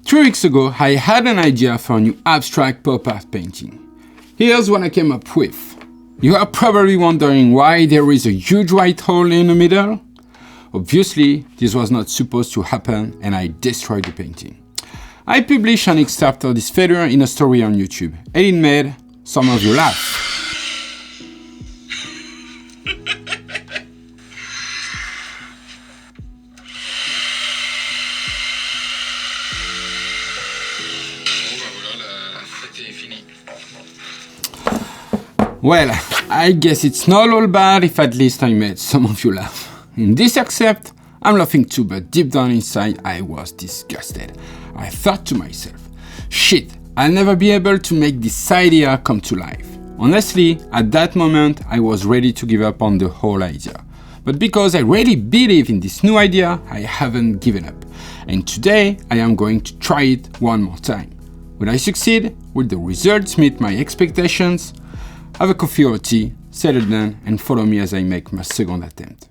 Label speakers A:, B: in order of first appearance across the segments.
A: 3 weeks ago, I had an idea for a new abstract pop art painting. Here's what I came up with. You are probably wondering why there is a huge white hole in the middle. Obviously, this was not supposed to happen and I destroyed the painting. I published an excerpt of this failure in a story on YouTube, and it made some of you laugh. Well, I guess it's not all bad if at least I made some of you laugh. In this excerpt, I'm laughing too, but deep down inside, I was disgusted. I thought to myself, shit, I'll never be able to make this idea come to life. Honestly, at that moment, I was ready to give up on the whole idea. But because I really believe in this new idea, I haven't given up. And today, I am going to try it one more time. Will I succeed? Will the results meet my expectations? Have a coffee or tea, settle down, and follow me as I make my second attempt.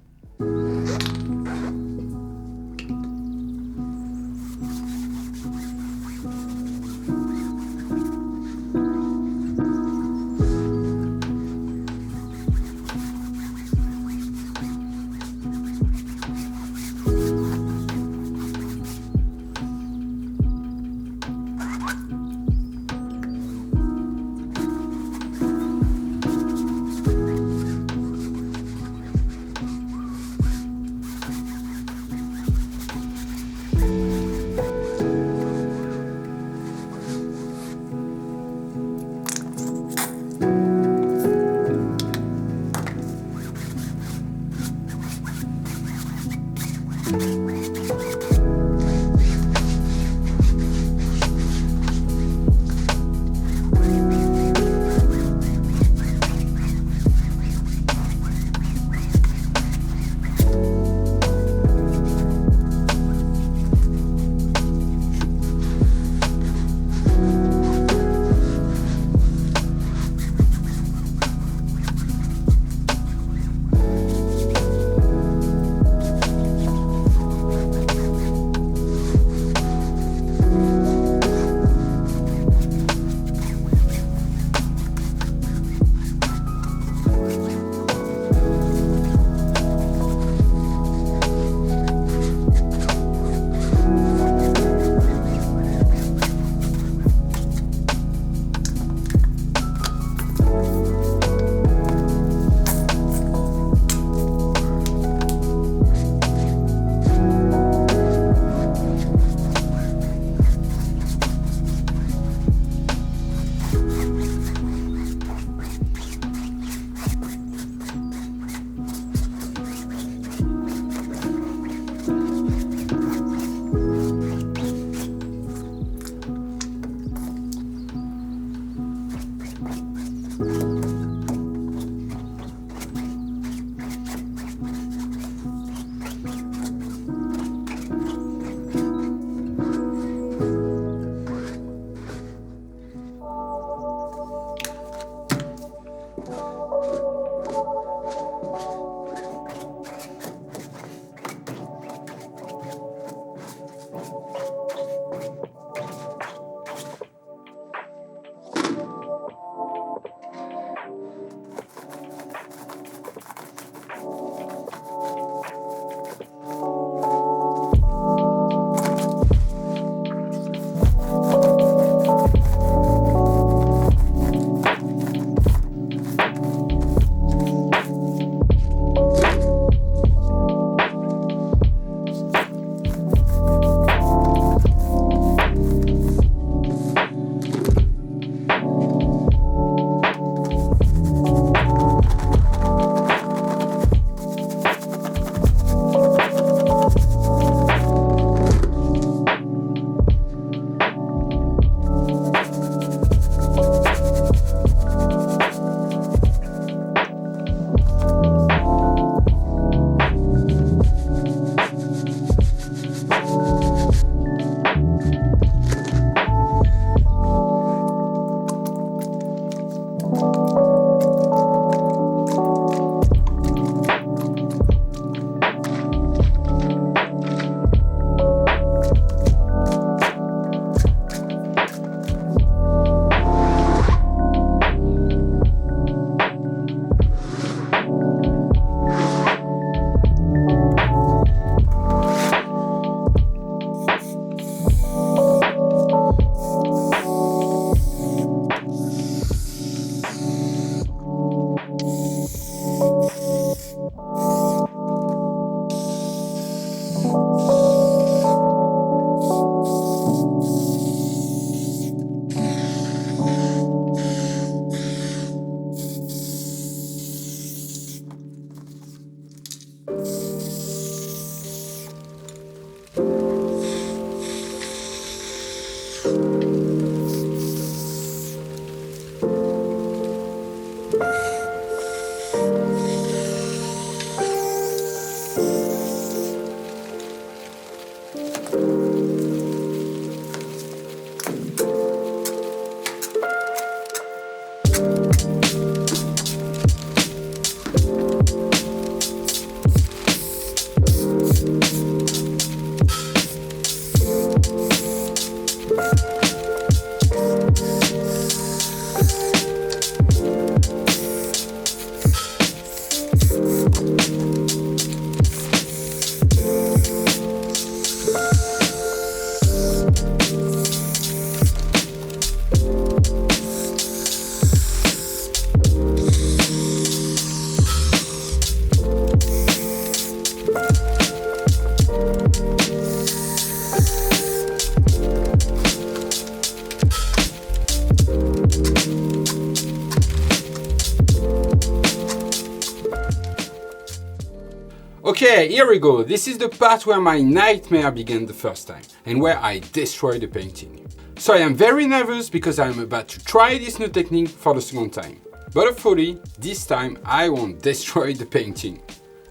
A: Okay, here we go. This is the part where my nightmare began the first time and where I destroyed the painting. So I am very nervous because I am about to try this new technique for the second time. But hopefully, this time I won't destroy the painting.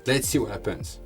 A: Let's see what happens.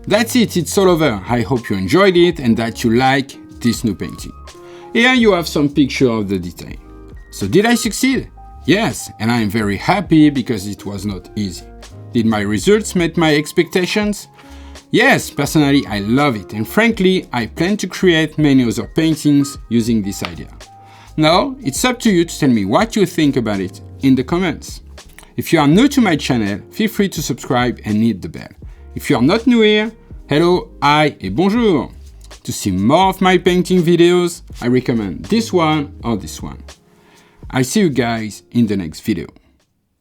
A: That's it, it's all over. I hope you enjoyed it and that you like this new painting. Here you have some picture of the detail. So did I succeed? Yes, and I am very happy because it was not easy. Did my results meet my expectations? Yes, personally I love it, and frankly I plan to create many other paintings using this idea. Now it's up to you to tell me what you think about it in the comments. If you are new to my channel, feel free to subscribe and hit the bell. If you are not new here, hello, hi et bonjour. To see more of my painting videos, I recommend this one or this one. I'll see you guys in the next video.